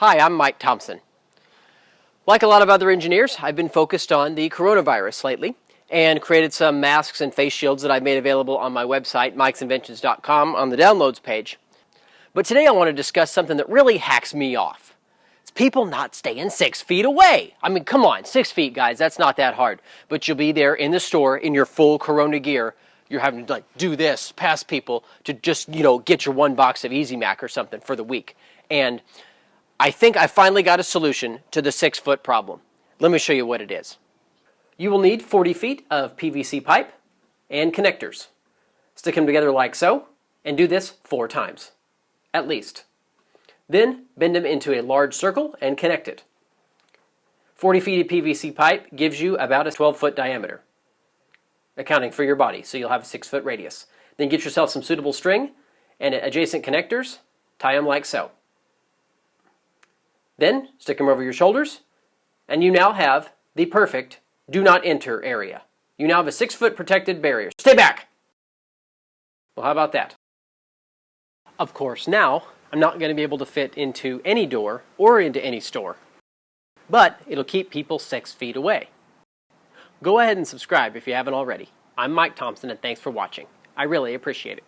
Hi, I'm Mike Thompson. Like a lot of other engineers, I've been focused on the coronavirus lately and created some masks and face shields that I've made available on my website, mikesinventions.com, on the downloads page. But today I want to discuss something that really hacks me off. It's people not staying 6 feet away. I mean, come on, 6 feet, guys, that's not that hard. But you'll be there in the store in your full corona gear. You're having to do this, pass people to just, get your one box of Easy Mac or something for the week. And I think I finally got a solution to the 6 foot problem. Let me show you what it is. You will need 40 feet of PVC pipe and connectors. Stick them together like so, and do this 4 times, at least. Then bend them into a large circle and connect it. 40 feet of PVC pipe gives you about a 12-foot diameter, accounting for your body, so you'll have a 6-foot radius. Then get yourself some suitable string and adjacent connectors, tie them like so. Then stick them over your shoulders, and you now have the perfect do not enter area. You now have a 6-foot protected barrier. Stay back! Well, how about that? Of course, now I'm not going to be able to fit into any door or into any store, but it'll keep people 6 feet away. Go ahead and subscribe if you haven't already. I'm Mike Thompson, and thanks for watching. I really appreciate it.